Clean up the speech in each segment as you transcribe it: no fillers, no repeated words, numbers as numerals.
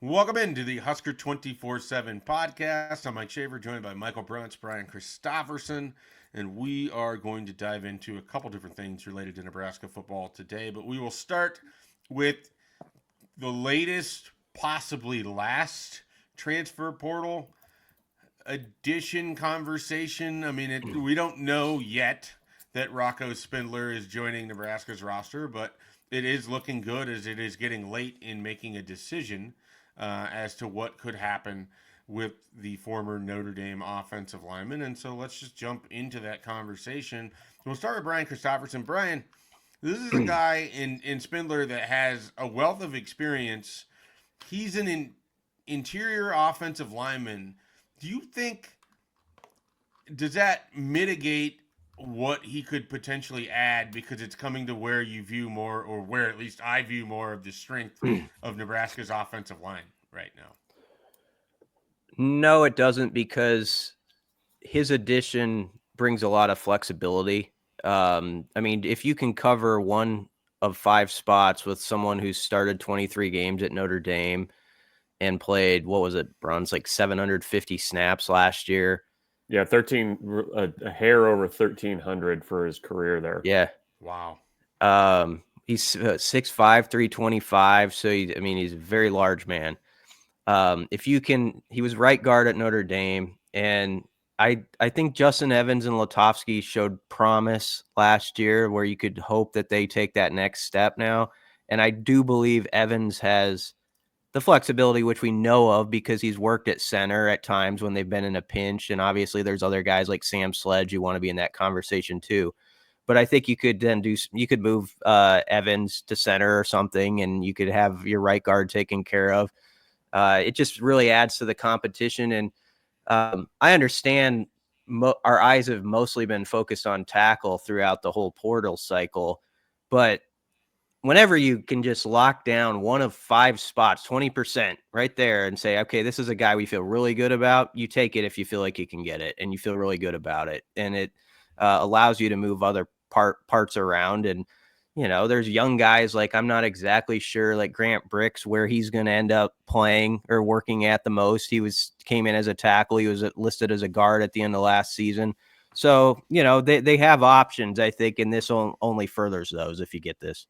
Welcome into the Husker247 Podcast. I'm Mike Schaefer, joined by Michael Bruntz, Brian Christopherson, and we are going to dive into a couple different things related to Nebraska football today. But we will start with the latest, possibly last, transfer portal addition conversation. I mean, we don't know yet that Rocco Spindler is joining Nebraska's roster, but it is looking good as it is getting late in making a decision as to what could happen with the former Notre Dame offensive lineman. And so let's just jump into that conversation. We'll start with Brian Christopherson. Brian, this is a guy in Spindler that has a wealth of experience. He's an interior offensive lineman. Do you think, does that mitigate what he could potentially add, because it's coming to where you view more, or where at least I view more of the strength of Nebraska's offensive line right now? No, it doesn't, because his addition brings a lot of flexibility. I mean, if you can cover one of 5 spots with someone who started 23 games at Notre Dame and played, what was it, Bruns, like 750 snaps last year. Yeah, a hair over 1,300 for his career there. Yeah. Wow. He's 6'5", 325. So he's a very large man. He was right guard at Notre Dame, and I think Justin Evans and Latovsky showed promise last year where you could hope that they take that next step now. And I do believe Evans has the flexibility, which we know of because he's worked at center at times when they've been in a pinch. And obviously there's other guys like Sam Sledge who want to be in that conversation too. But I think you could move Evans to center or something, and you could have your right guard taken care of. It just really adds to the competition. And I understand our eyes have mostly been focused on tackle throughout the whole portal cycle, but whenever you can just lock down one of 5 spots, 20% right there, and say, okay, this is a guy we feel really good about, you take it if you feel like you can get it and you feel really good about it. And it allows you to move other parts around. And, there's young guys, like, I'm not exactly sure, like Grant Bricks, where he's going to end up playing or working at the most. He came in as a tackle. He was listed as a guard at the end of last season. So, they have options, I think, and this only furthers those if you get this.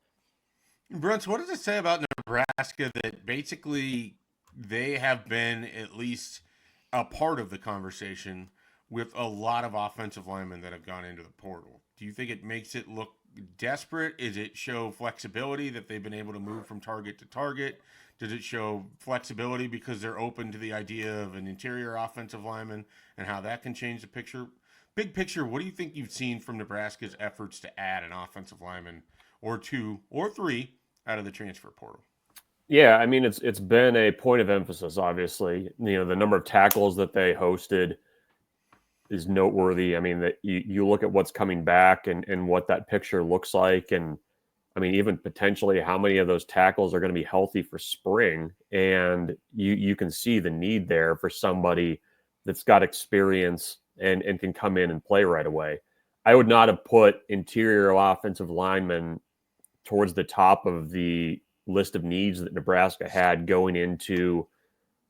Bruntz, what does it say about Nebraska that basically they have been at least a part of the conversation with a lot of offensive linemen that have gone into the portal? Do you think it makes it look desperate? Does it show flexibility that they've been able to move from target to target? Does it show flexibility because they're open to the idea of an interior offensive lineman and how that can change the picture? Big picture, what do you think you've seen from Nebraska's efforts to add an offensive lineman or 2 or 3 out of the transfer portal? Yeah, I mean, it's been a point of emphasis, obviously. The number of tackles that they hosted is noteworthy. I mean, that you look at what's coming back and what that picture looks like. And I mean, even potentially how many of those tackles are going to be healthy for spring. And you can see the need there for somebody that's got experience and can come in and play right away. I would not have put interior offensive linemen towards the top of the list of needs that Nebraska had going into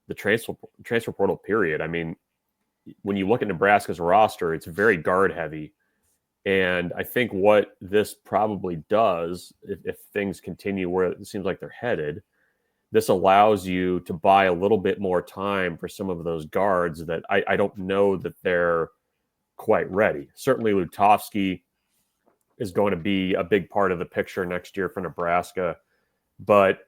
the transfer portal period. I mean, when you look at Nebraska's roster, it's very guard heavy. And I think what this probably does, if things continue where it seems like they're headed, this allows you to buy a little bit more time for some of those guards that I don't know that they're quite ready. Certainly Lutovsky is going to be a big part of the picture next year for Nebraska. But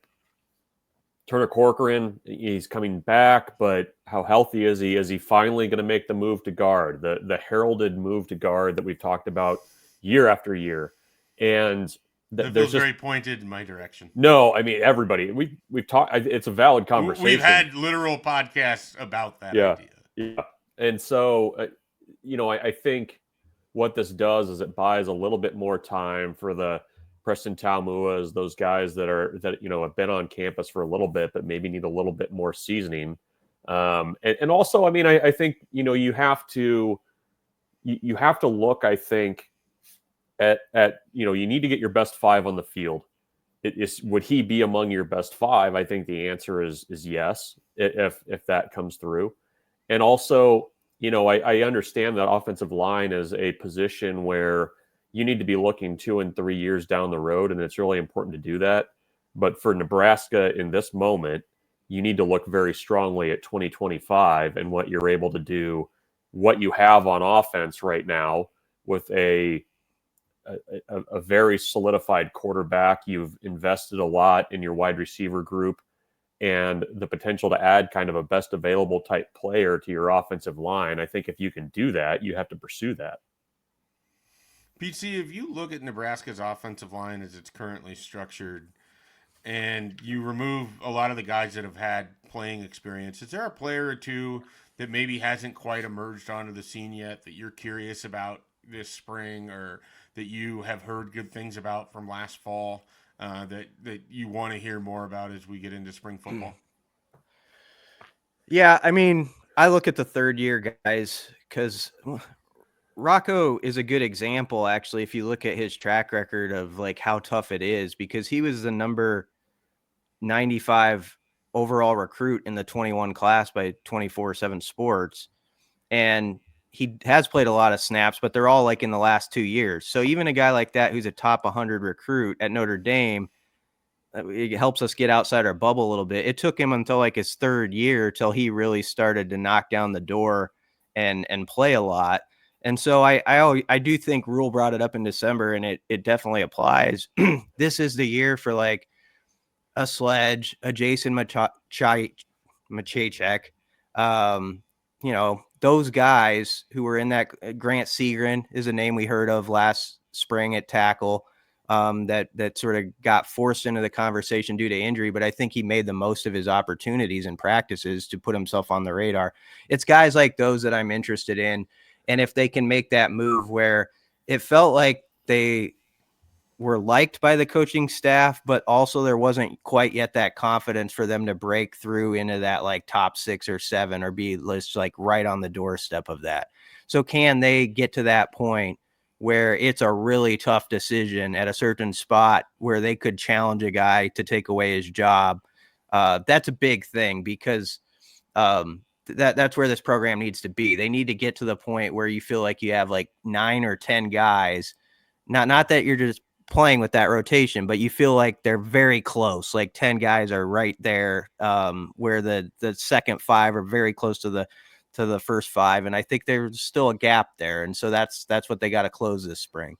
Turner Corcoran, he's coming back, but how healthy is he? Is he finally going to make the move to guard, the heralded move to guard that we've talked about year after year? And that feels very pointed in my direction. No, I mean, everybody. We've talked. It's a valid conversation. We've had literal podcasts about that idea. Yeah. And so, I think what this does is it buys a little bit more time for the Preston Taumuas, those guys that have been on campus for a little bit, but maybe need a little bit more seasoning. And also, I mean, I think, you have to look, I think, at you need to get your best 5 on the field. would he be among your best 5? I think the answer is yes, if that comes through. And also, I understand that offensive line is a position where you need to be looking 2 and 3 years down the road, and it's really important to do that. But for Nebraska in this moment, you need to look very strongly at 2025 and what you're able to do, what you have on offense right now with a very solidified quarterback. You've invested a lot in your wide receiver group, and the potential to add kind of a best available type player to your offensive line. I think if you can do that, you have to pursue that. PC, if you look at Nebraska's offensive line as it's currently structured, and you remove a lot of the guys that have had playing experience, is there a player or two that maybe hasn't quite emerged onto the scene yet that you're curious about this spring, or that you have heard good things about from last fall, that you want to hear more about as we get into spring football? Yeah, I mean, I look at the third year guys because Rocco is a good example, actually, if you look at his track record of like how tough it is, because he was the number 95 overall recruit in the 21 class by 247 Sports. And he has played a lot of snaps, but they're all like in the last 2 years. So even a guy like that, who's a top 100 recruit at Notre Dame, it helps us get outside our bubble a little bit. It took him until like his third year till he really started to knock down the door and play a lot. And so I do think Rule brought it up in December, and it definitely applies. This is the year for like a Sledge, a Jason Machacek, those guys who were in that. Grant Segrin is a name we heard of last spring at tackle, that sort of got forced into the conversation due to injury, but I think he made the most of his opportunities and practices to put himself on the radar. It's guys like those that I'm interested in. And if they can make that move where it felt like they were liked by the coaching staff, but also there wasn't quite yet that confidence for them to break through into that like top 6 or 7 or be just like right on the doorstep of that. So can they get to that point where it's a really tough decision at a certain spot where they could challenge a guy to take away his job? That's a big thing, because that's where this program needs to be. They need to get to the point where you feel like you have like 9 or 10 guys, not that you're just playing with that rotation, but you feel like they're very close. Like 10 guys are right there, where the second 5 are very close to the first 5. And I think there's still a gap there. And so that's what they got to close this spring.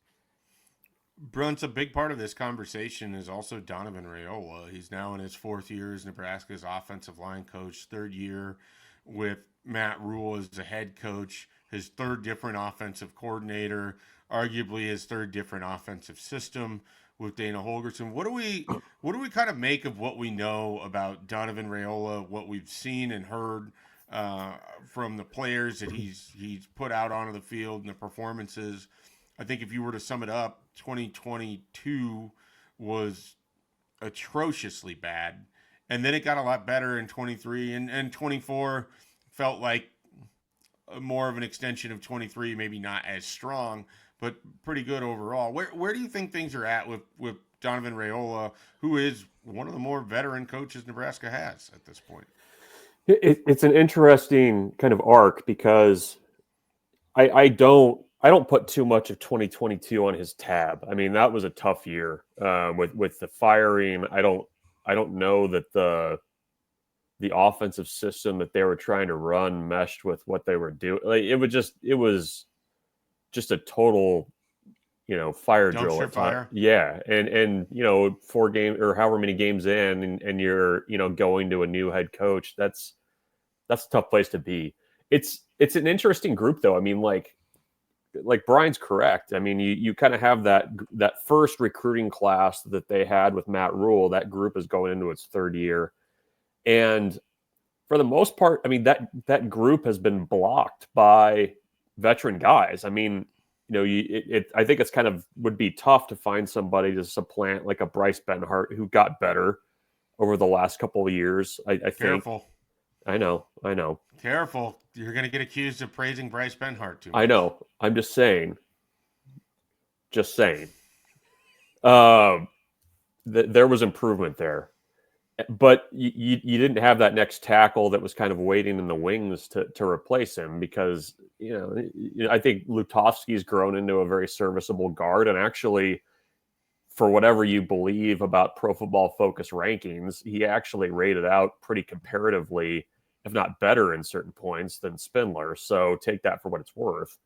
Bruntz, a big part of this conversation is also Donovan Raiola. He's now in his 4th year as Nebraska's offensive line coach, 3rd year with Matt Rule as the head coach, his 3rd different offensive coordinator, arguably his 3rd different offensive system with Dana Holgorsen. What do we kind of make of what we know about Donovan Raiola, what we've seen and heard from the players that he's put out onto the field and the performances? I think if you were to sum it up, 2022 was atrociously bad. And then it got a lot better in 23, and 24 felt like more of an extension of 23, maybe not as strong, but pretty good overall. Where do you think things are at with Donovan Raiola, who is one of the more veteran coaches Nebraska has at this point? It's an interesting kind of arc, because I don't put too much of 2022 on his tab. I mean, that was a tough year with the firing. I don't know that the offensive system that they were trying to run meshed with what they were doing. Like it was just a total, fire drill. Dumpster fire. Yeah. And 4 games or however many games in, and you're, going to a new head coach. That's a tough place to be. It's an interesting group though. I mean, like Brian's correct. I mean, you kind of have that first recruiting class that they had with Matt Rule. That group is going into its 3rd year. And for the most part, I mean, that group has been blocked by veteran guys. I mean, I think it's kind of would be tough to find somebody to supplant like a Bryce Benhart, who got better over the last couple of years. I think. Careful. I know. Careful. You're going to get accused of praising Bryce Benhart too much. I know. I'm just saying. there was improvement there. But you didn't have that next tackle that was kind of waiting in the wings to replace him, because I think Lutovsky's grown into a very serviceable guard, and actually, for whatever you believe about Pro Football Focus rankings, he actually rated out pretty comparatively, if not better in certain points, than Spindler. So take that for what it's worth.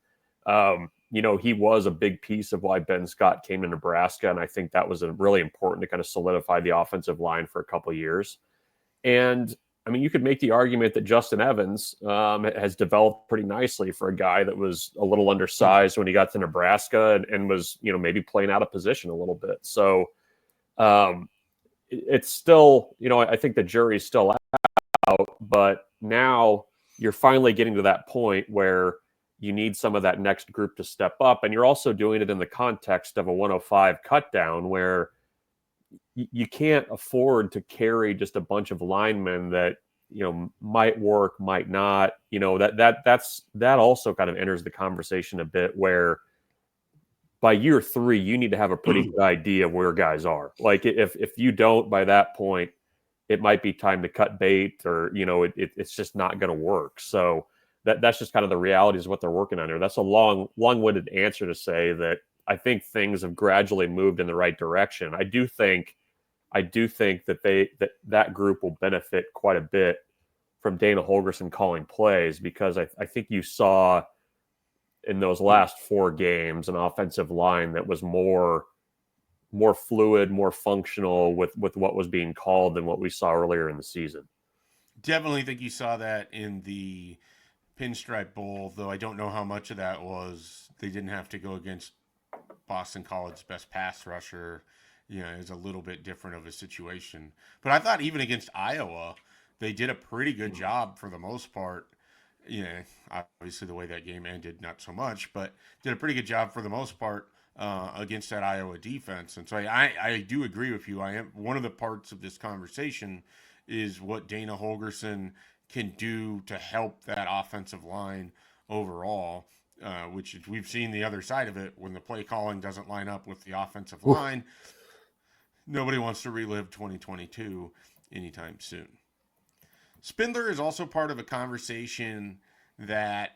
He was a big piece of why Ben Scott came to Nebraska, and I think that was really important to kind of solidify the offensive line for a couple of years. And I mean, you could make the argument that Justin Evans has developed pretty nicely for a guy that was a little undersized when he got to Nebraska and was, maybe playing out of position a little bit. So it's still, I think the jury's still out, but now you're finally getting to that point where you need some of that next group to step up. And you're also doing it in the context of a 105 cut down, where you can't afford to carry just a bunch of linemen that, might work, might not, that also kind of enters the conversation a bit, where by year 3, you need to have a pretty good idea of where guys are. Like if you don't by that point, it might be time to cut bait, or, it's just not going to work. So that's just kind of the realities of what they're working on here. That's a long-winded answer to say that I think things have gradually moved in the right direction. I do think that group will benefit quite a bit from Dana Holgorsen calling plays, because I think you saw in those last 4 games an offensive line that was more fluid, more functional with what was being called than what we saw earlier in the season. Definitely think you saw that in the Pinstripe Bowl, though I don't know how much of that was they didn't have to go against Boston College's best pass rusher. It was a little bit different of a situation. But I thought even against Iowa, they did a pretty good job for the most part. Obviously the way that game ended, not so much, but did a pretty good job for the most part against that Iowa defense. And so I do agree with you. One of the parts of this conversation is what Dana Holgorsen can do to help that offensive line overall, which we've seen the other side of it. When the play calling doesn't line up with the offensive line, nobody wants to relive 2022 anytime soon. Spindler is also part of a conversation that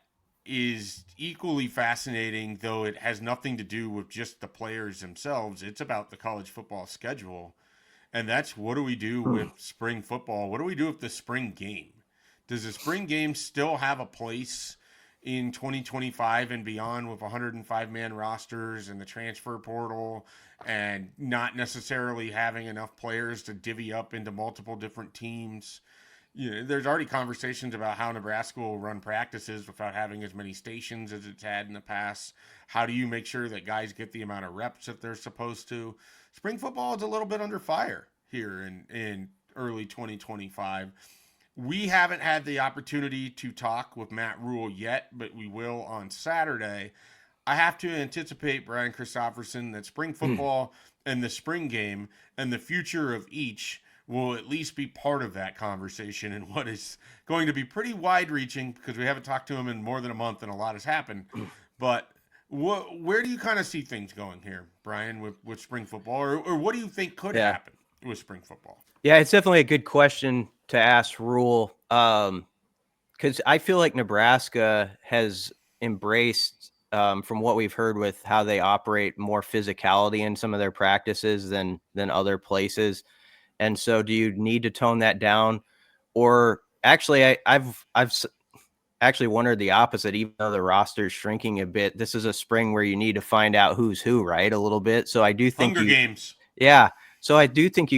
is equally fascinating, though it has nothing to do with just the players themselves. It's about the college football schedule. And that's, what do we do with spring football? What do we do with the spring game? Does the spring game still have a place in 2025 and beyond, with 105-man rosters and the transfer portal, and not necessarily having enough players to divvy up into multiple different teams? There's already conversations about how Nebraska will run practices without having as many stations as it's had in the past. How do you make sure that guys get the amount of reps that they're supposed to? Spring football is a little bit under fire here in early 2025. We haven't had the opportunity to talk with Matt Rule yet, but we will on Saturday. I have to anticipate, Brian Christopherson, that spring football and the spring game and the future of each will at least be part of that conversation, and what is going to be pretty wide-reaching, because we haven't talked to him in more than a month and a lot has happened. But where do you kind of see things going here, Brian, with spring football, or what do you think could happen with spring football? Yeah, it's definitely a good question to ask Rule, because I feel like Nebraska has embraced, from what we've heard with how they operate, more physicality in some of their practices than other places. And so do you need to tone that down? Or actually, I've actually wondered the opposite. Even though the roster's shrinking a bit, this is a spring where you need to find out who's who, right? A little bit. So I do think Hunger Games. Yeah. So I do think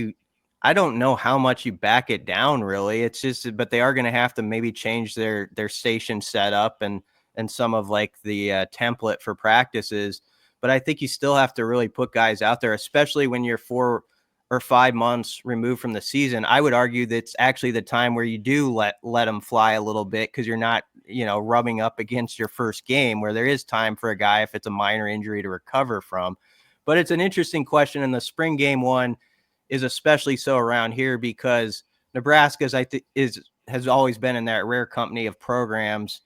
I don't know how much you back it down, really. It's just, but they are going to have to maybe change their station setup and some of like the template for practices. But I think you still have to really put guys out there, especially when you're 4 or 5 months removed from the season. I would argue that's actually the time where you do let them fly a little bit, because you're not, rubbing up against your first game, where there is time for a guy, if it's a minor injury, to recover from. But it's an interesting question. And the spring game one is especially so around here, because Nebraska has always been in that rare company of programs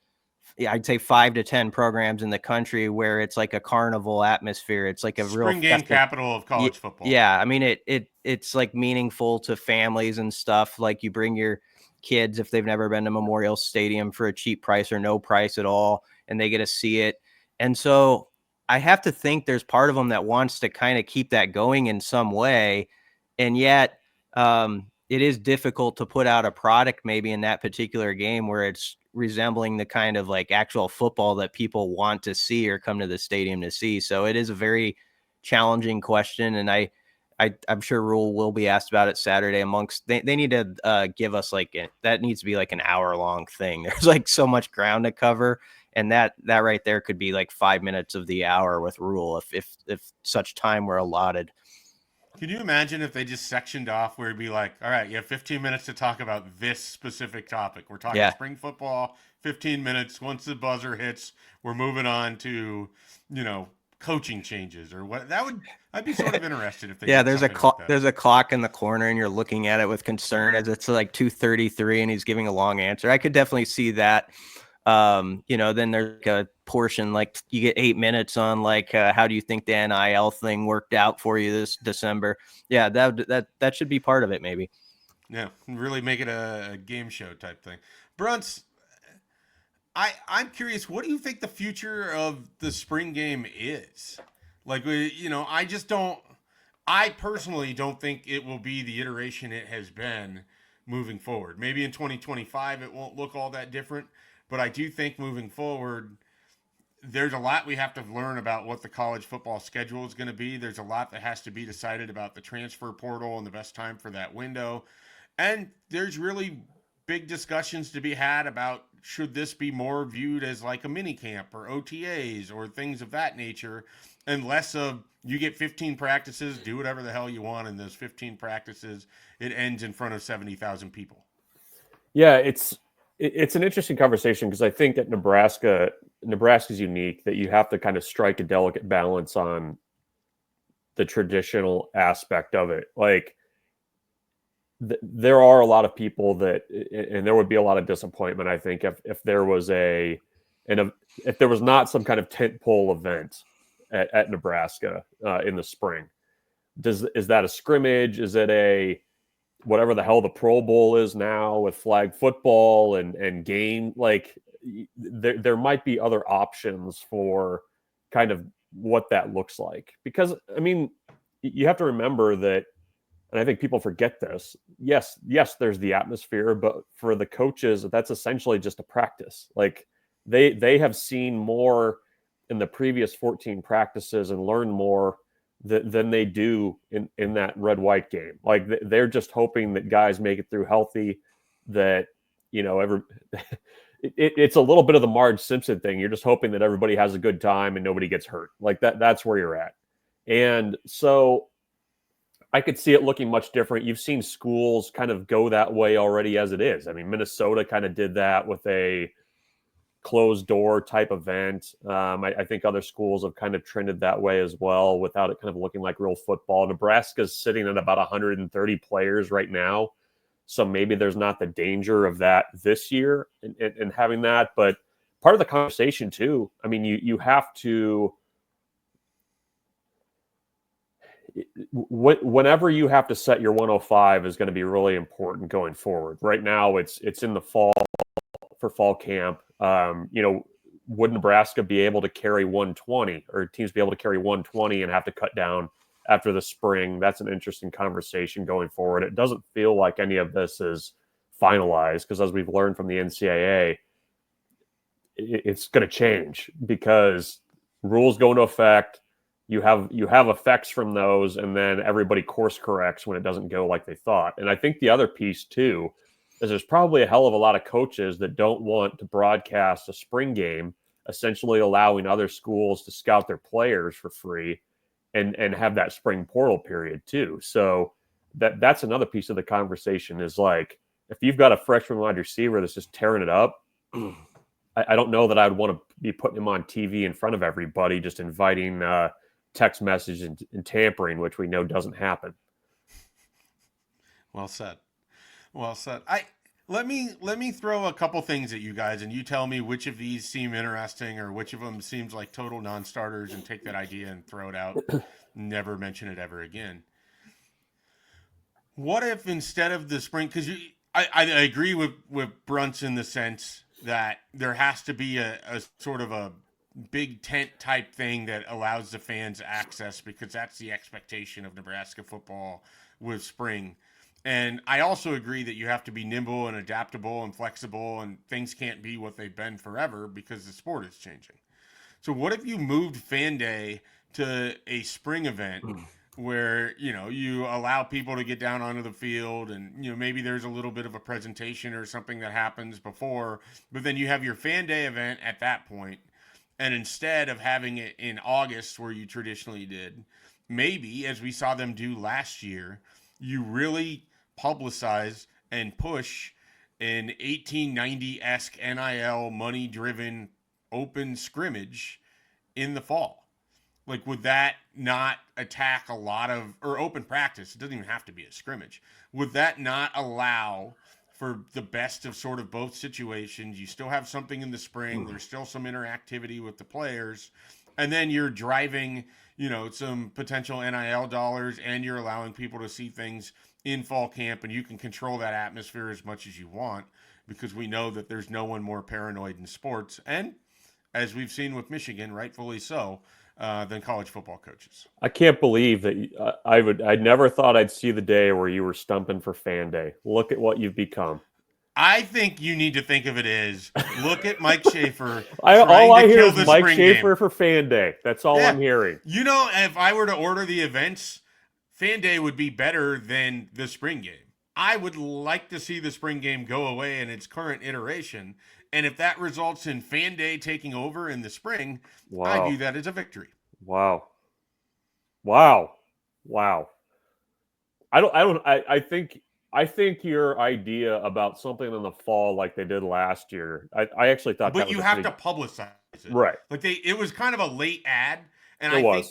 I'd say 5 to 10 programs in the country where it's like a carnival atmosphere. It's like a real spring game capital of college football. Yeah, I mean it's like meaningful to families and stuff. Like you bring your kids if they've never been to Memorial Stadium for a cheap price or no price at all, and they get to see it. And so I have to think there's part of them that wants to kind of keep that going in some way, and yet it is difficult to put out a product maybe in that particular game where it's resembling the kind of like actual football that people want to see or come to the stadium to see. So it is a very challenging question. And I'm sure Rule will be asked about it Saturday amongst, they need to give us like, that needs to be like an hour-long thing. There's like so much ground to cover. And that right there could be like 5 minutes of the hour with Rule if such time were allotted. Can you imagine if they just sectioned off where it'd be like, all right, you have 15 minutes to talk about this specific topic. We're talking spring football, 15 minutes. Once the buzzer hits, we're moving on to, coaching changes or what. I'd be sort of interested if they did there's a clock. There's a clock in the corner and you're looking at it with concern as it's like 2:33 and he's giving a long answer. I could definitely see that. Then there's like a portion like you get 8 minutes on like how do you think the NIL thing worked out for you this December? Yeah, that should be part of it maybe. Yeah, really make it a game show type thing. Bruntz, I'm curious, what do you think the future of the spring game is? Like, I personally don't think it will be the iteration it has been moving forward. Maybe in 2025 it won't look all that different. But I do think moving forward, there's a lot we have to learn about what the college football schedule is going to be. There's a lot that has to be decided about the transfer portal and the best time for that window. And there's really big discussions to be had about should this be more viewed as like a mini camp or OTAs or things of that nature, and less of you get 15 practices, do whatever the hell you want in those 15 practices. It ends in front of 70,000 people. Yeah, it's an interesting conversation because I think that Nebraska's unique, that you have to kind of strike a delicate balance on the traditional aspect of it. Like there are a lot of people and there would be a lot of disappointment, I think, if there was if there was not some kind of tentpole event at Nebraska in the spring. Is that a scrimmage? Is it whatever the hell the Pro Bowl is now with flag football and game, like there might be other options for kind of what that looks like. Because, I mean, you have to remember that, and I think people forget this. Yes, there's the atmosphere, but for the coaches, that's essentially just a practice. Like they have seen more in the previous 14 practices and learned more than they do in that red-white game. Like they're just hoping that guys make it through healthy, that, it's a little bit of the Marge Simpson thing. You're just hoping that everybody has a good time and nobody gets hurt. Like that's where you're at. And so I could see it looking much different. You've seen schools kind of go that way already as it is. I mean, Minnesota kind of did that with a closed door type event. I think other schools have kind of trended that way as well without it kind of looking like real football. Nebraska's sitting at about 130 players right now. So maybe there's not the danger of that this year and having that. But part of the conversation too, I mean, you have to, whenever you have to set your 105 is going to be really important going forward. Right now it's in the fall for fall camp. Would Nebraska be able to carry 120 or teams be able to carry 120 and have to cut down after the spring? That's an interesting conversation going forward. It doesn't feel like any of this is finalized because, as we've learned from the NCAA, it's going to change because rules go into effect. You have effects from those, and then everybody course corrects when it doesn't go like they thought. And I think the other piece too is there's probably a hell of a lot of coaches that don't want to broadcast a spring game, essentially allowing other schools to scout their players for free and have that spring portal period too. So that's another piece of the conversation is like, if you've got a freshman wide receiver that's just tearing it up, I don't know that I'd want to be putting him on TV in front of everybody, just inviting text message and tampering, which we know doesn't happen. Well said. Let me throw a couple things at you guys, and you tell me which of these seem interesting or which of them seems like total non-starters, and take that idea and throw it out. Never mention it ever again. What if instead of the spring, because I agree with Bruntz in the sense that there has to be a sort of a big tent type thing that allows the fans access, because that's the expectation of Nebraska football with spring. And I also agree that you have to be nimble and adaptable and flexible, and things can't be what they've been forever because the sport is changing. So what if you moved Fan Day to a spring event where, you allow people to get down onto the field, and, maybe there's a little bit of a presentation or something that happens before, but then you have your Fan Day event at that point. And instead of having it in August where you traditionally did, maybe, as we saw them do last year, you really publicize and push an 1890-esque NIL money-driven open scrimmage in the fall. Like, would that not attack a lot of, or open practice? It doesn't even have to be a scrimmage. Would that not allow for the best of sort of both situations? You still have something in the spring. There's still some interactivity with the players. And then you're driving, some potential NIL dollars, and you're allowing people to see things in fall camp, and you can control that atmosphere as much as you want, because we know that there's no one more paranoid in sports. And as we've seen with Michigan, rightfully so, than college football coaches. I can't believe that I never thought I'd see the day where you were stumping for Fan Day. Look at what you've become. I think you need to think of it as, look at Mike Schaefer. All I hear is Mike Schaefer for Fan Day. That's all I'm hearing. If I were to order the events, Fan Day would be better than the spring game. I would like to see the spring game go away in its current iteration. And if that results in Fan Day taking over in the spring, I view that as a victory. Wow. I think your idea about something in the fall like they did last year, I actually thought but you have to publicize it. Right. Like it was kind of a late ad. And I think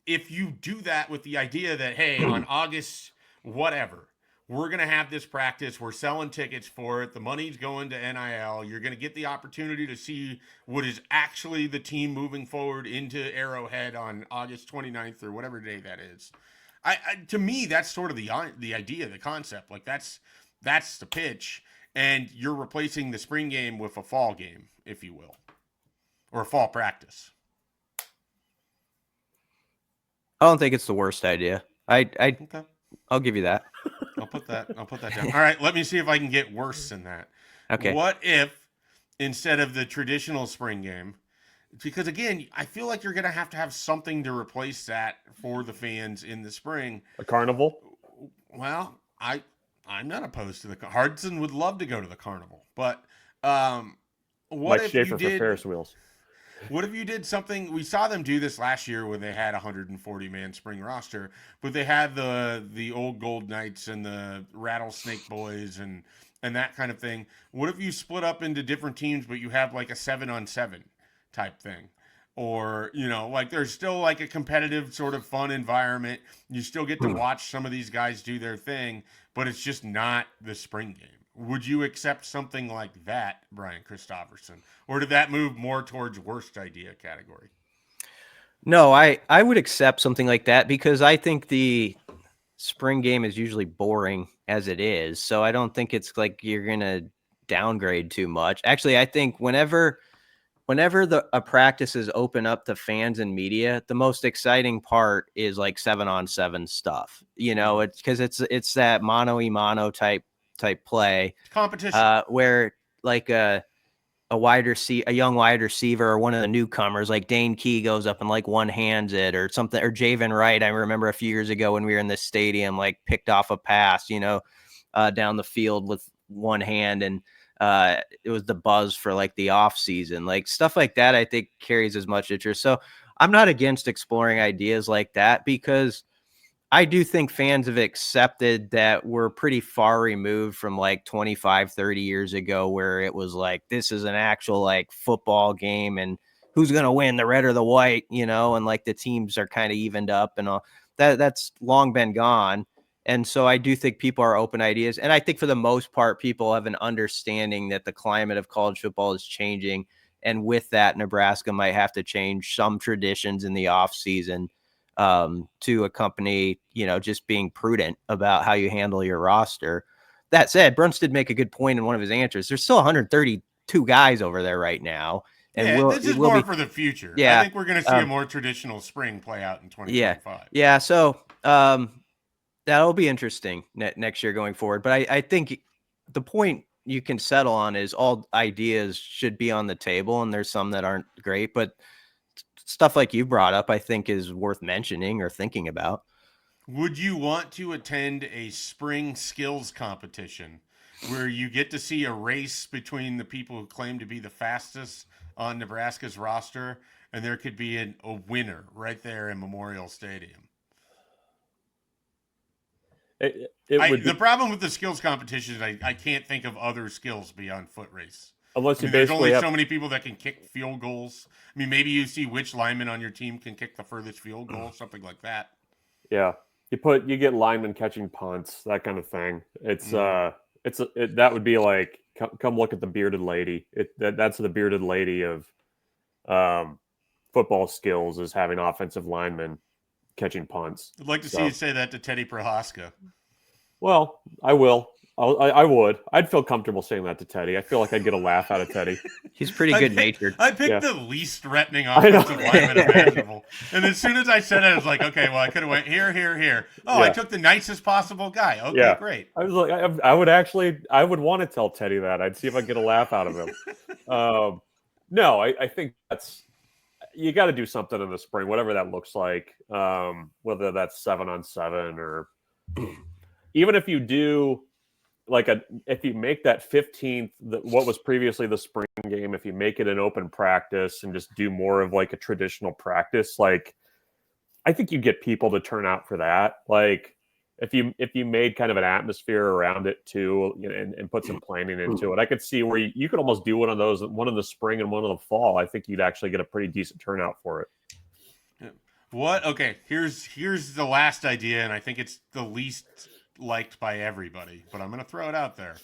if you do that with the idea that, hey, on August, whatever, we're going to have this practice. We're selling tickets for it. The money's going to NIL. You're going to get the opportunity to see what is actually the team moving forward into Arrowhead on August 29th or whatever day that is. To me, that's sort of the idea, the concept. Like that's the pitch, and you're replacing the spring game with a fall game, if you will, or a fall practice. I don't think it's the worst idea. Okay. I'll give you that. I'll put that down. All right, let me see if I can get worse than that. Okay. What if instead of the traditional spring game, because again, I feel like you're going to have something to replace that for the fans in the spring. A carnival? Well, I'm not opposed to the Hardson would love to go to the carnival, but what Mike if Schaefer you did for Ferris wheels? What if you did something? We saw them do this last year when they had a 140-man spring roster, but they had the old Gold Knights and the Rattlesnake Boys and that kind of thing. What if you split up into different teams, but you have like a 7-on-7 type thing? Or, like there's still like a competitive sort of fun environment. You still get to watch some of these guys do their thing, but it's just not the spring game. Would you accept something like that, Brian Christopherson? Or did that move more towards worst idea category? No, I would accept something like that, because I think the spring game is usually boring as it is. So I don't think it's like you're going to downgrade too much. Actually, I think whenever a practice is open up to fans and media, the most exciting part is like 7-on-7 stuff. It's because it's that mano-a-mano type play competition, where like a young wide receiver or one of the newcomers like Dane Key goes up and like one hands it or something, or Javen Wright. I remember a few years ago when we were in this stadium, like picked off a pass, down the field with one hand, and it was the buzz for like the off season, like stuff like that. I think carries as much interest. So I'm not against exploring ideas like that, because I do think fans have accepted that we're pretty far removed from like 25, 30 years ago, where it was like, this is an actual like football game and who's going to win, the red or the white, and like the teams are kind of evened up and all that. That's long been gone. And so I do think people are open ideas. And I think for the most part, people have an understanding that the climate of college football is changing. And with that, Nebraska might have to change some traditions in the off season to accompany, just being prudent about how you handle your roster. That said, Bruntz did make a good point in one of his answers. There's still 132 guys over there right now. And this is more for the future. Yeah, I think we're going to see a more traditional spring play out in 2025. Yeah. So that'll be interesting next year going forward. But I think the point you can settle on is all ideas should be on the table, and there's some that aren't great, but stuff like you brought up, I think, is worth mentioning or thinking about. Would you want to attend a spring skills competition where you get to see a race between the people who claim to be the fastest on Nebraska's roster, and there could be a winner right there in Memorial Stadium? The problem with the skills competition is I can't think of other skills beyond foot race. Unless there's only so many people that can kick field goals. I mean, maybe you see which lineman on your team can kick the furthest field goal, something like that. Yeah, you get linemen catching punts, that kind of thing. That would be like, come look at the bearded lady. That's the bearded lady of football skills, is having offensive linemen catching punts. I'd like to see you say that to Teddy Prohaska. Well, I will. I would. I'd feel comfortable saying that to Teddy. I feel like I'd get a laugh out of Teddy. He's pretty good-natured. I picked the least threatening offensive lineman imaginable. And as soon as I said it, I was like, okay, well, I could have went here. Oh, I took the nicest possible guy. Okay, great. I was like, I would want to tell Teddy that. I'd see if I get a laugh out of him. No, I think you got to do something in the spring, whatever that looks like, whether that's 7-on-7 or even if you do if you make that 15th, what was previously the spring game, if you make it an open practice and just do more of like a traditional practice, I think you get people to turn out for that. Like if you made kind of an atmosphere around it too, and put some planning into it, I could see where you could almost do one of those, one in the spring and one in the fall. I think you'd actually get a pretty decent turnout for it. What? Okay, here's the last idea, and I think it's the least liked by everybody, but I'm going to throw it out there.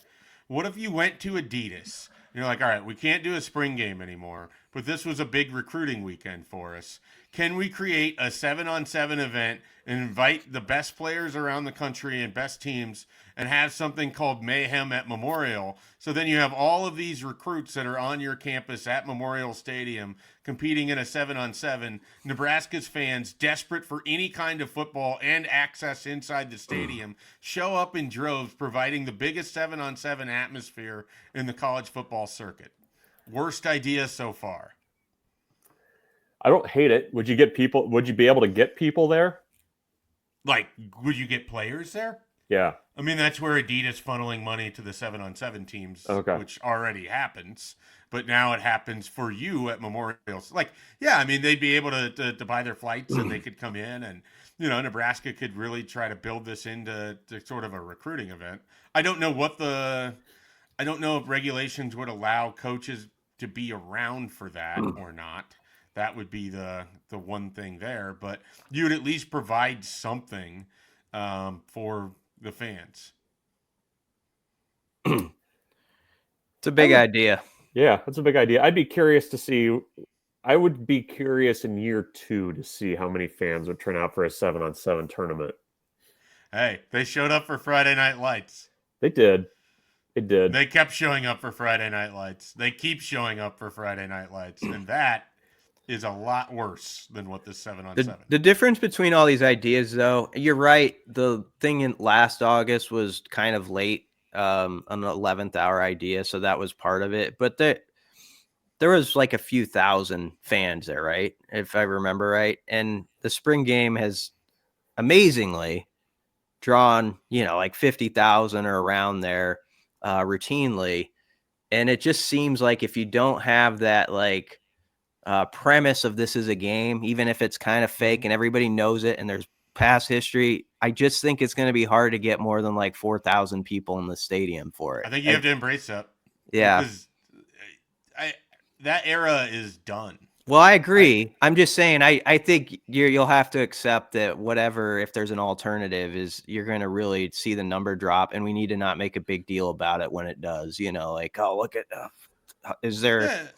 What if you went to Adidas and you're like, all right, we can't do a spring game anymore, but this was a big recruiting weekend for us. Can we create a 7-on-7 event and invite the best players around the country and best teams and have something called Mayhem at Memorial? So then you have all of these recruits that are on your campus at Memorial Stadium competing in a 7-on-7. Nebraska's fans, desperate for any kind of football and access inside the stadium, show up in droves, providing the biggest 7-on-7 atmosphere in the college football circuit. Worst idea so far. I don't hate it. Would you be able to get people there? Like, would you get players there? Yeah. I mean, that's where Adidas funneling money to the 7-on-7 teams, which already happens. But now it happens for you at Memorial. I mean, they'd be able to buy their flights and they could come in, and Nebraska could really try to build this into sort of a recruiting event. I don't know if regulations would allow coaches to be around for that or not. That would be the one thing there, but you would at least provide something for the fans. It's a big idea. Yeah, that's a big idea. I would be curious in year 2 to see how many fans would turn out for a 7-on-7 tournament. Hey, they showed up for Friday Night Lights. They did. They kept showing up for Friday Night Lights. They keep showing up for Friday Night Lights, and that is a lot worse than what this 7-on-7. The difference between all these ideas, though, you're right. The thing in last August was kind of late, an 11th hour idea, so that was part of it. But there was like a few thousand fans there, right? If I remember right. And the spring game has amazingly drawn, like 50,000 or around there routinely. And it just seems like if you don't have that, premise of this is a game, even if it's kind of fake and everybody knows it and there's past history, I just think it's going to be hard to get more than 4,000 people in the stadium for it. I think you have to embrace that. Yeah. Because that era is done. Well, I agree. I'm just saying, I think you'll have to accept that whatever, if there's an alternative, is you're going to really see the number drop, and we need to not make a big deal about it when it does. Like, oh, look at, Yeah.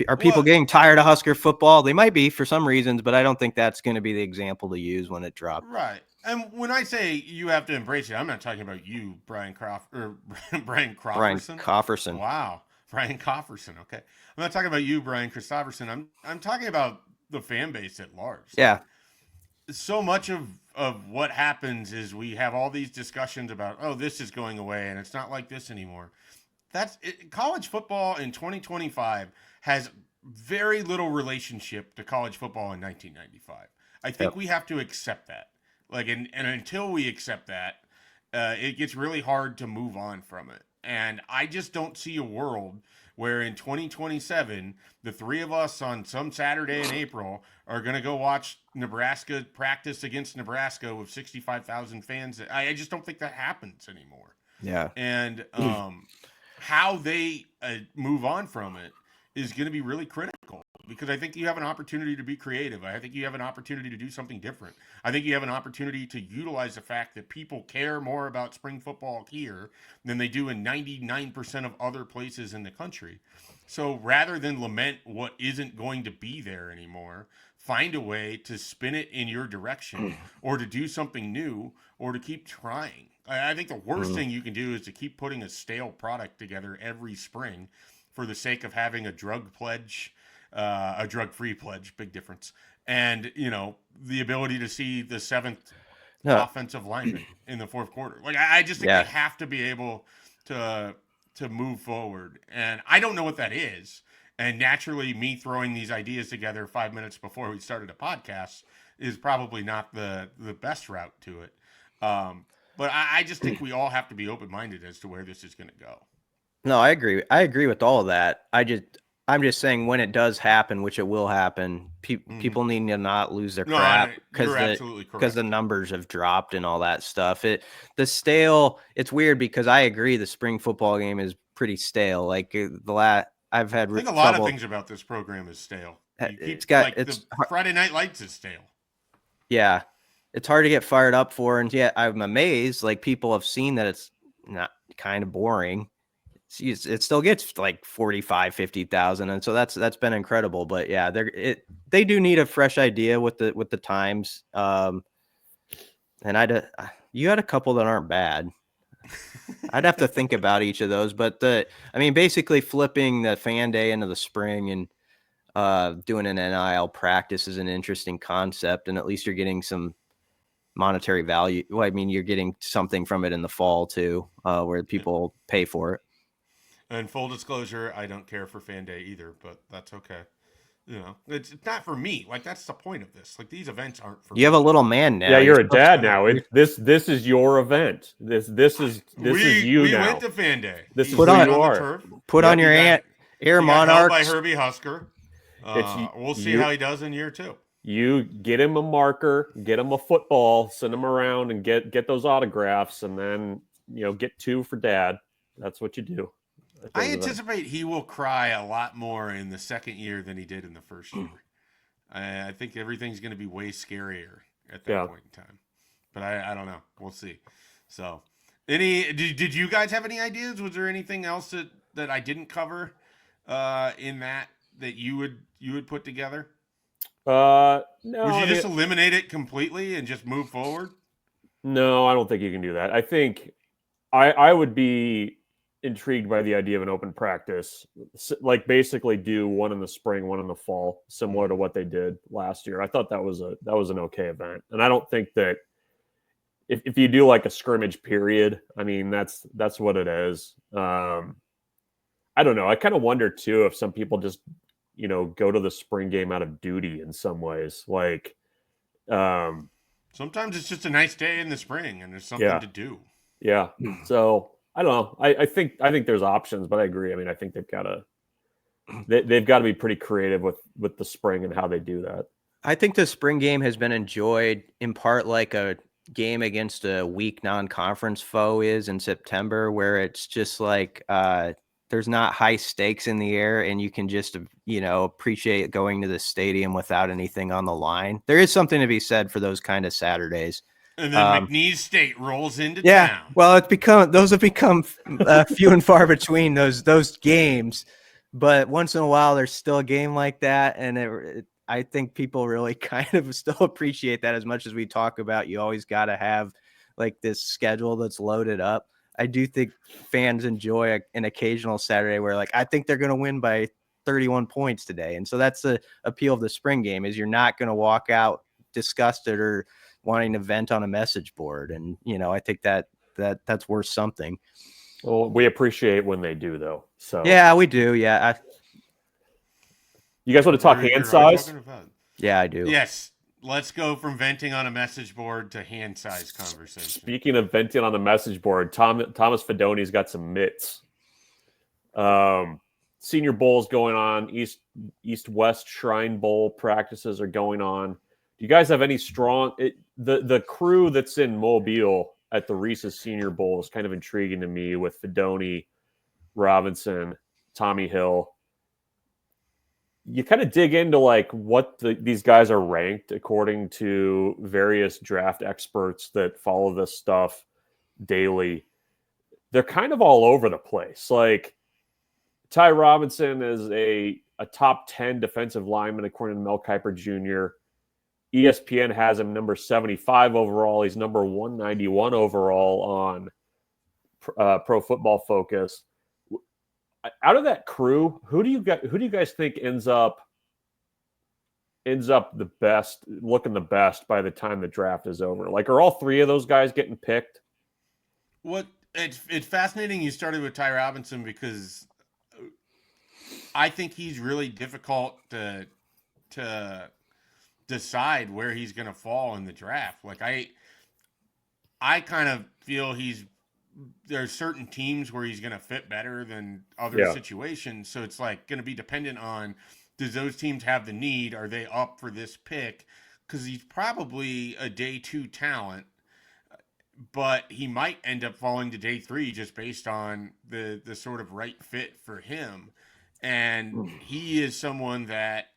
are people getting tired of Husker football? They might be for some reasons, but I don't think that's going to be the example to use when it dropped. Right. And when I say you have to embrace it, I'm not talking about you, Brian Brian Cofferson. Wow. Brian Cofferson. Okay. I'm not talking about you, Brian Christopherson. I'm talking about the fan base at large. Yeah. So much of what happens is we have all these discussions about, oh, this is going away and it's not like this anymore. College football in 2025 has very little relationship to college football in 1995. I think we have to accept that. And until we accept that, it gets really hard to move on from it. And I just don't see a world where in 2027, the three of us on some Saturday in April are going to go watch Nebraska practice against Nebraska with 65,000 fans. I just don't think that happens anymore. Yeah. And how they move on from it is going to be really critical, because I think you have an opportunity to be creative. I think you have an opportunity to do something different. I think you have an opportunity to utilize the fact that people care more about spring football here than they do in 99% of other places in the country. So rather than lament what isn't going to be there anymore, find a way to spin it in your direction, or to do something new, or to keep trying. I think the worst thing you can do is to keep putting a stale product together every spring for the sake of having a drug pledge, a drug-free pledge, big difference, and the ability to see the seventh offensive lineman in the fourth quarter. I just think they have to be able to move forward, and I don't know what that is. And naturally, me throwing these ideas together 5 minutes before we started a podcast is probably not the best route to it. But I just think we all have to be open-minded as to where this is going to go. No, I agree. I agree with all of that. I'm just saying, when it does happen, which it will happen, people need to not lose their crap, because the numbers have dropped and all that stuff. It's weird, because I agree the spring football game is pretty stale. I think a lot of things about this program is stale. The Friday Night Lights is stale. Yeah. It's hard to get fired up for, and yet I'm amazed. People have seen that it's not kind of boring. It still gets 45, 50,000, and so that's been incredible. But yeah, they do need a fresh idea with the times. And you had a couple that aren't bad. I'd have to think about each of those, but basically flipping the fan day into the spring and doing an NIL practice is an interesting concept, and at least you're getting some monetary value. Well, you're getting something from it in the fall too, where people pay for it. And full disclosure, I don't care for fan day either, but that's okay. It's not for me. That's the point of this. These events aren't for me. You have a little man now. Yeah, you're a dad now. This is your event. This is you we now. We went to fan day. This is who you are. Put on your Air Monarchs. By Herbie Husker. We'll see how he does in year 2. You get him a marker, get him a football, send him around, and get those autographs, and then get 2 for dad. That's what you do. I anticipate he will cry a lot more in the second year than he did in the first year. I think everything's going to be way scarier at that point in time. But I don't know. We'll see. So, did you guys have any ideas? Was there anything else that I didn't cover in that you would put together? No. Would you just eliminate it completely and just move forward? No, I don't think you can do that. I think I would be intrigued by the idea of an open practice, basically do one in the spring, one in the fall, similar to what they did last year. I thought that was an okay event, and I don't think that if you do a scrimmage period, that's what it is. I don't know. I kind of wonder too if some people just go to the spring game out of duty in some ways. Sometimes it's just a nice day in the spring and there's something to do. Yeah. So I don't know. I think there's options, but I agree. I think they've got to be pretty creative with the spring and how they do that. I think the spring game has been enjoyed in part like a game against a weak non-conference foe is in September, where it's just there's not high stakes in the air, and you can just, appreciate going to the stadium without anything on the line. There is something to be said for those kind of Saturdays. And then McNeese State rolls into yeah, town. Well, those have become few and far between, those games. But once in a while, there's still a game like that, and I think people really kind of still appreciate that as much as we talk about. You always got to have like this schedule that's loaded up. I do think fans enjoy an occasional Saturday where, like, I think they're going to win by 31 points today. And so that's the appeal of the spring game, is you're not going to walk out disgusted or wanting to vent on a message board. And, I think that's worth something. Well, we appreciate when they do, though. So yeah, we do. Yeah. You guys want to talk hand size? Yeah, I do. Yes. Let's go from venting on a message board to hand size conversation. Speaking of venting on the message board, Thomas Fedoni's got some mitts. Senior Bowl's going on. East-West Shrine Bowl practices are going on. Do you guys have any strong... The crew that's in Mobile at the Reese's Senior Bowl is kind of intriguing to me, with Fedoni, Robinson, Tommy Hill. You kind of dig into like what these guys are ranked according to various draft experts that follow this stuff daily. They're kind of all over the place. Like Ty Robinson is a top 10 defensive lineman according to Mel Kiper Jr. ESPN has him number 75 overall. He's number 191 overall on Pro Football Focus. Out of that crew, who do you guys think ends up the best, looking the best by the time the draft is over? Like, are all three of those guys getting picked? It's fascinating you started with Ty Robinson, because I think he's really difficult to decide where he's going to fall in the draft. Like I kind of feel there's certain teams where he's going to fit better than other situations. So it's like going to be dependent on, does those teams have the need? Are they up for this pick? Because he's probably a day 2 talent, but he might end up falling to day 3 just based on the sort of right fit for him. And he is someone that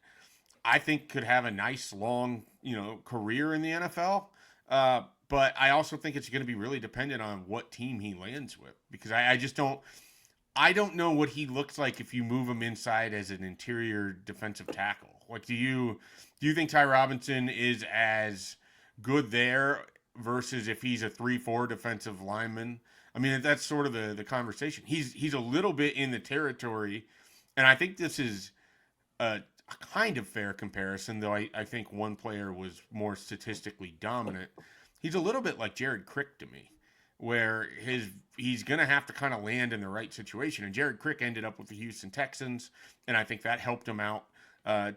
I think could have a nice long, career in the NFL. But I also think it's going to be really dependent on what team he lands with, because I just don't know what he looks like if you move him inside as an interior defensive tackle. Like, do you think Ty Robinson is as good there versus if he's a 3-4 defensive lineman? I mean, that's sort of the conversation. He's a little bit in the territory, and I think this is a kind of fair comparison, though I think one player was more statistically dominant. He's a little bit like Jared Crick to me, where he's going to have to kind of land in the right situation. And Jared Crick ended up with the Houston Texans, and I think that helped him out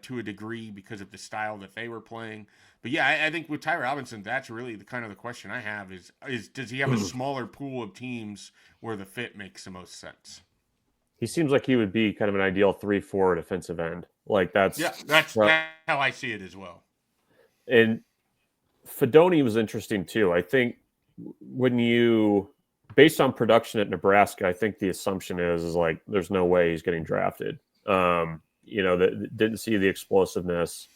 to a degree because of the style that they were playing. But yeah, I think with Ty Robinson, that's really the question I have is does he have a smaller pool of teams where the fit makes the most sense? He seems like he would be kind of an ideal 3-4 defensive end. Like that's how I see it as well. And Fedoni was interesting too. I think based on production at Nebraska, I think the assumption is like there's no way he's getting drafted. That didn't see the explosiveness.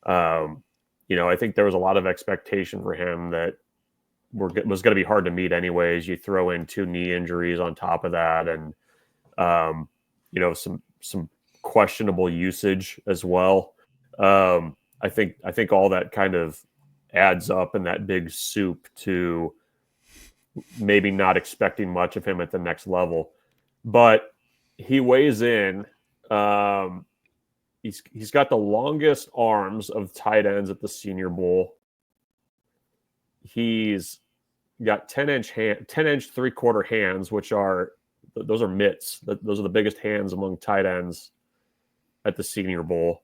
I think there was a lot of expectation for him that was going to be hard to meet anyways. You throw in 2 knee injuries on top of that, and some questionable usage as well. I think all that kind of adds up in that big soup to maybe not expecting much of him at the next level. But he weighs in. He's got the longest arms of tight ends at the Senior Bowl. He's got 10-inch 3/4 hands, which are mitts. Those are the biggest hands among tight ends at the Senior Bowl.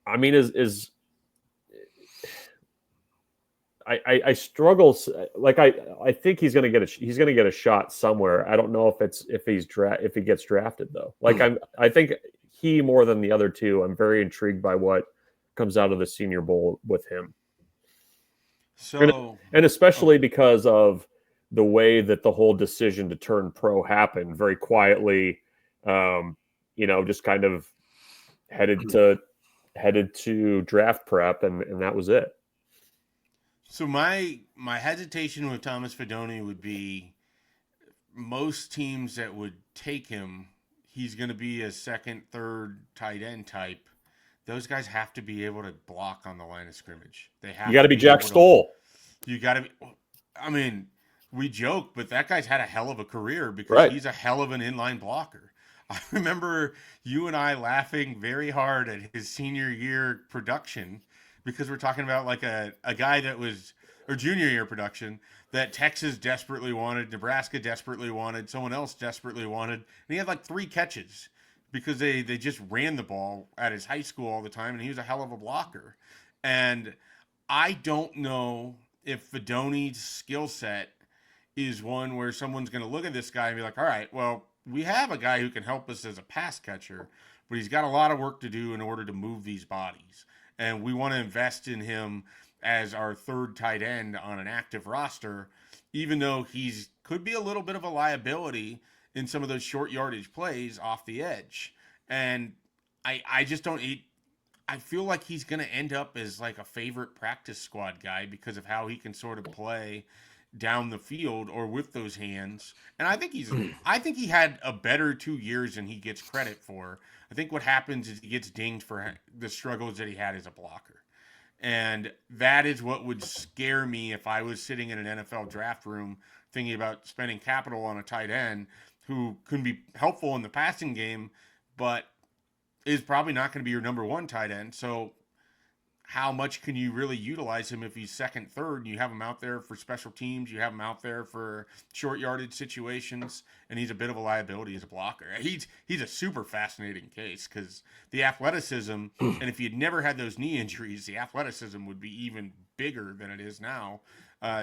I mean, I struggle. Like I think he's going to get a shot somewhere. I don't know if he gets drafted though. Like I think he, more than the other two, I'm very intrigued by what comes out of the Senior Bowl with him. So and especially because of the way that the whole decision to turn pro happened very quietly, just kind of headed to draft prep, and that was it. So my hesitation with Thomas Fidone would be most teams that would take him, he's going to be a second, third tight end type. Those guys have to be able to block on the line of scrimmage. They have. You got to be Jack Stoll. You got to be. I mean, we joke, but that guy's had a hell of a career because he's a hell of an inline blocker. I remember you and I laughing very hard at his senior year production because we're talking about like a guy that was, or junior year production that Texas desperately wanted, Nebraska desperately wanted, someone else desperately wanted. And he had like 3 catches because they just ran the ball at his high school all the time, and he was a hell of a blocker. And I don't know if Fidone's skill set is one where someone's going to look at this guy and be like, all right, well, we have a guy who can help us as a pass catcher, but he's got a lot of work to do in order to move these bodies. And we want to invest in him as our third tight end on an active roster, even though he's could be a little bit of a liability in some of those short yardage plays off the edge. And I just don't I feel like he's going to end up as like a favorite practice squad guy because of how he can sort of play down the field or with those hands. And I think he had a better 2 years than he gets credit for. I think what happens is he gets dinged for the struggles that he had as a blocker. And that is what would scare me if I was sitting in an NFL draft room thinking about spending capital on a tight end who can be helpful in the passing game, but is probably not going to be your number 1 tight end. So how much can you really utilize him if he's second, third, and you have him out there for special teams, you have him out there for short yardage situations, and he's a bit of a liability as a blocker. He's a super fascinating case because the athleticism, and if he had never had those knee injuries, the athleticism would be even bigger than it is now.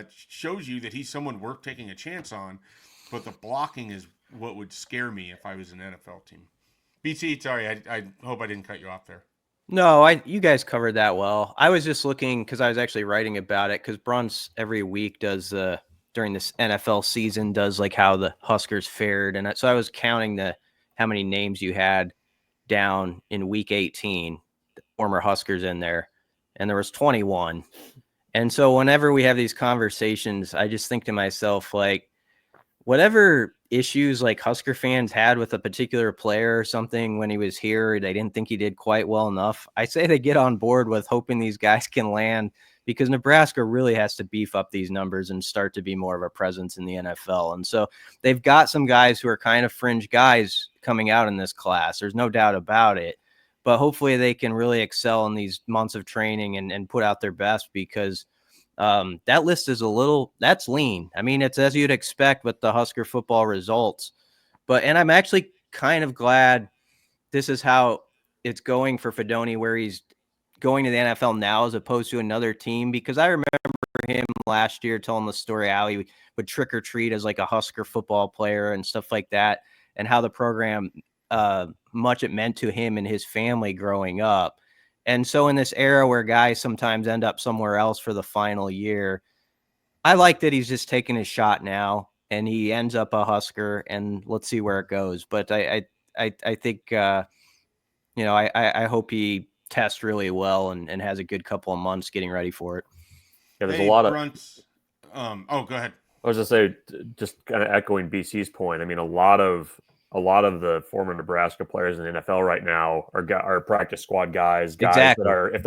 Shows you that he's someone worth taking a chance on, but the blocking is what would scare me if I was an NFL team. BT, sorry, I hope I didn't cut you off there. No, you guys covered that well. I was just looking because I was actually writing about it because Bruntz every week does during this NFL season does like how the Huskers fared, and so I was counting how many names you had down in week 18, the former Huskers in there, and there was 21. And so whenever we have these conversations, I just think to myself like, whatever issues like Husker fans had with a particular player or something when he was here, they didn't think he did quite well enough. I say they get on board with hoping these guys can land because Nebraska really has to beef up these numbers and start to be more of a presence in the NFL. And so they've got some guys who are kind of fringe guys coming out in this class. There's no doubt about it. But hopefully they can really excel in these months of training and put out their best because that list is that's lean. I mean, it's as you'd expect with the Husker football results, and I'm actually kind of glad this is how it's going for Fidone, where he's going to the NFL now as opposed to another team, because I remember him last year telling the story how he would trick or treat as like a Husker football player and stuff like that, and how the program, much it meant to him and his family growing up. And so in this era where guys sometimes end up somewhere else for the final year, I like that he's just taking his shot now and he ends up a Husker, and let's see where it goes. But I think, I hope he tests really well and has a good couple of months getting ready for it. Yeah, there's a lot Bruntz, go ahead. I was going to say, just kind of echoing BC's point. I mean, a lot of the former Nebraska players in the NFL right now are practice squad guys Exactly. that are, if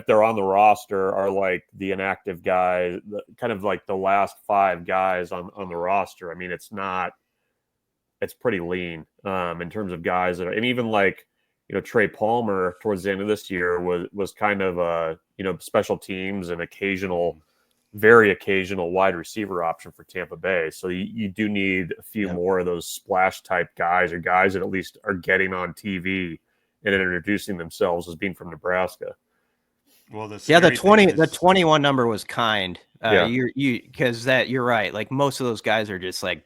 they're on the roster, are like the inactive guys, kind of like the last 5 guys on the roster. I mean, it's pretty lean in terms of guys that are, and even like, Trey Palmer towards the end of this year was kind of a, special teams and very occasional wide receiver option for Tampa Bay. So you do need a few more of those splash type guys, or guys that at least are getting on TV and introducing themselves as being from Nebraska. Well, the 21 number was kind. You're right. Like most of those guys are just like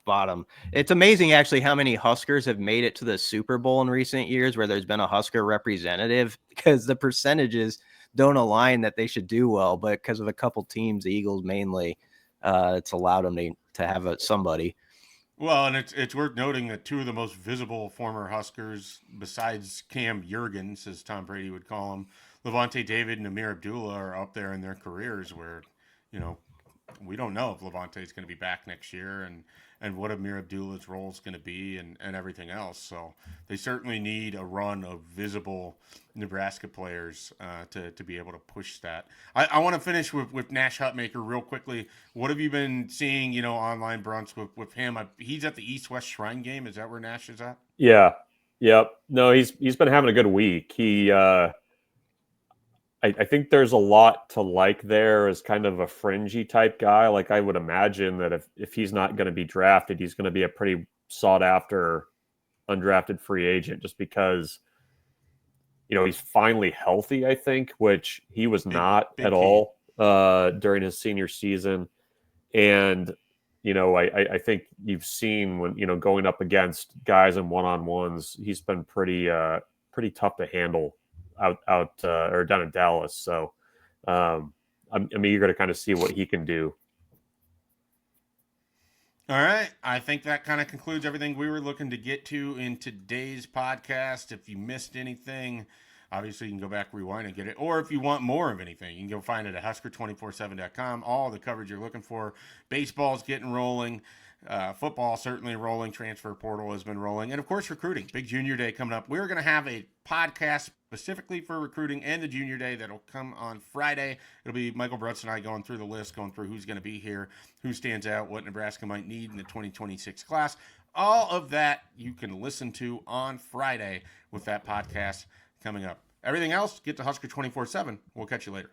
bottom. It's amazing actually how many Huskers have made it to the Super Bowl in recent years where there's been a Husker representative, because the percentages don't align that they should do well, but because of a couple teams, the Eagles mainly, it's allowed them to have somebody. Well, and it's worth noting that two of the most visible former Huskers, besides Cam Jurgens, as Tom Brady would call him, Levante David and Amir Abdullah, are up there in their careers where, you know, we don't know if Levante is going to be back next year and what Amir Abdullah's role is going to be and everything else. So they certainly need a run of visible Nebraska players to be able to push that. I want to finish with Nash Hutmaker real quickly. What have you been seeing, you know, online, Bruntz, with him? He's at the East-West Shrine game. Is that where Nash is at? Yeah. Yep. No, he's been having a good week. I think there's a lot to like there as kind of a fringy type guy. Like I would imagine that if he's not going to be drafted, he's going to be a pretty sought after undrafted free agent just because, you know, he's finally healthy, I think, which he was not at all during his senior season. And, you know, I think you've seen when, you know, going up against guys in one-on-ones, he's been pretty tough to handle out or down in Dallas. So I'm eager to kind of see what he can do. All right. I think that kind of concludes everything we were looking to get to in today's podcast. If you missed anything, obviously you can go back, rewind, and get it. Or if you want more of anything, you can go find it at Husker247.com. All the coverage you're looking for. Baseball's getting rolling. Football certainly rolling. Transfer portal has been rolling. And, of course, recruiting. Big Junior Day coming up. We're going to have a podcast specifically for recruiting and the Junior Day that'll come on Friday. It'll be Michael Bruntz and I going through the list, going through who's going to be here, who stands out, what Nebraska might need in the 2026 class. All of that you can listen to on Friday with that podcast coming up. Everything else, get to Husker247. We'll catch you later.